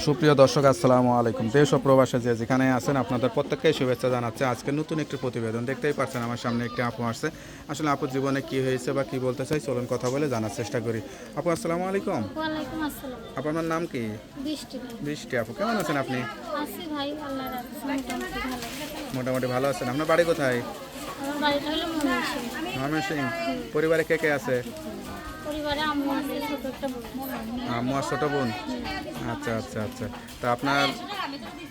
সুপ্রিয় দর্শক আসসালামু আলাইকুম। দেশ ও প্রবাসে যে যেখানে আছেন আপনাদের প্রত্যেককেই শুভেচ্ছা জানাচ্ছে। আজকে নতুন একটি প্রতিবেদন দেখতেই পাচ্ছেন, আমার সামনে একটি আপু আসছে। আসলে আপুর জীবনে কি হয়েছে বা কি বলতে চাই চলুন কথা বলে জানার চেষ্টা করি। আপু আসসালামু আলাইকুম। ওয়ালাইকুম আসসালাম। আপনার নাম কি? বৃষ্টি। বৃষ্টি আপু, কেমন আছেন আপনি? আছি ভাই, আল্লাহর রাখছে মোটামুটি ভালো। মোটামুটি ভালো আছেন। আপনার বাড়ি কোথায়? আমার বাড়িটা হলো ময়মনসিংহ। ময়মনসিংহ। পরিবারে কে কে আছে? পরিবারে আম্মু আছে, ছোট একটা বোন। আম্মু আর ছোট বোন। আচ্ছা আচ্ছা আচ্ছা। তা আপনার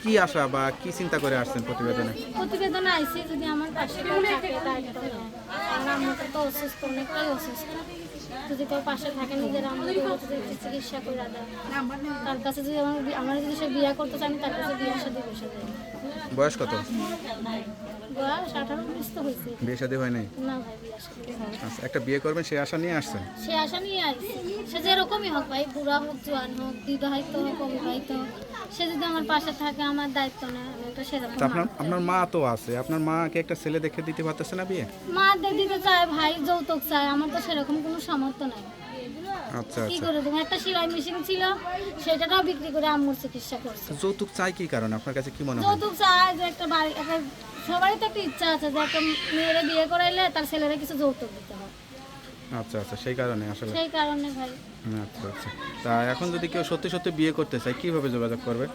কি আশা বা কি চিন্তা করে আসছেন প্রতিবেদনে? প্রতিবেদনে আইসি যদি আমার পাশে কেউ থাকে দায়িত্ব নেয়। আমার আম্মুটা তো অসুস্থ, অনেকটাই অসুস্থ। যদি কেউ পাশে থাকে নিজের আম্মুকে যদি চিকিৎসা করে দেয়, তার কাছে যদি আমার যদি সে বিয়ে করতে চায় আমি তার কাছে বিয়ে শাদী বসে যাই। বয়স কত? বয়স 18-19 তো হয়েছে। বিয়ে শাদী হয় নাই? না ভাই, বিয়ে শাদী হয়নি। আচ্ছা, একটা বিয়ে করবেন সেই আশা নিয়ে আসছেন? সে আশা নিয়ে আইসি, সে যেরকমই হোক ভাই, বুড়া হোক জোয়ান হোক বিবাহিত হোক অবিবাহিত হোক, সে যদি আমার পাশে থাকে আমার দায়িত্ব নেয়, আমি একটা সেরকম তা আপনার মা তো আছে, আপনার মাকে একটা ছেলে দেখে দিতে পারতেছে না বিয়ে? মা দিতে চায় ভাই, যৌতুক চায়, আমার তো সেরকম কোনো সামর্থ্য নাই। আচ্ছা কি আচ্ছা। করে দেবো? একটা সেলাই মেশিন ছিল, সেটাটাও বিক্রি করে আম্মুর চিকিৎসা করছে। তো যৌতুক চাই কি কারণে আপনার কাছে কি মনে হয়? যৌতুক চায় যে একটা বাড়ি, একটা সবারই তো একটা ইচ্ছা আছে যে একটা মেয়েরা বিয়ে করাইলে তার ছেলেরা কিছু যৌতুক দিতে হয়। আচ্ছা আচ্ছা, সেই কারণে আসলে। সেই কারণে ভাই আচ্ছা আচ্ছা। তা এখন যদি কেউ সত্যি সত্যি বিয়ে করতে চায় কিভাবে যোগাযোগ করবে?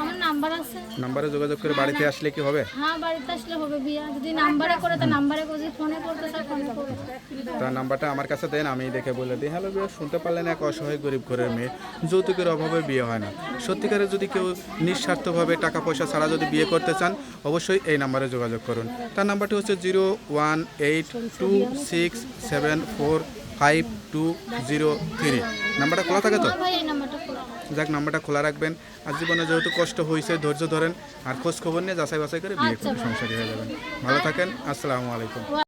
আমার নাম্বার আছে। নাম্বারে যোগাযোগ করে বাড়িতে আসলে কি হবে? হ্যাঁ, বাড়িতে আসলে হবে বিয়া। যদি নাম্বারে করে তা নাম্বারে করে, যদি ফোনে করতে চায় ফোনে করবে। তার নাম্বারটা আমার কাছে দেন, আমি দেখে বলে দিই। হ্যালো বিয়ে, শুনতে পারলেন, এক অসহায় গরিব ঘরের মেয়ে, যৌতুকের অভাবে বিয়ে হয় না। সত্যিকারের যদি কেউ নিঃস্বার্থভাবে টাকা পয়সা ছাড়া যদি বিয়ে করতে চান অবশ্যই এই নাম্বারে যোগাযোগ করুন। তার নাম্বারটি হচ্ছে 01826745203। নাম্বারটা খোলা থাকে তো? হ্যাঁ ভাই, এই নাম্বারটা খোলা। যাক, নাম্বারটা খোলা রাখবেন। আর জীবনে যেহেতু কষ্ট হয়েছে ধৈর্য ধরেন আর খোঁজ খবর নিয়ে যাচাই বাছাই করে বিয়ে আচ্ছা করে ভাই। সংসারী হয়ে যাবেন। ভালো থাকেন। আসসালামু আলাইকুম।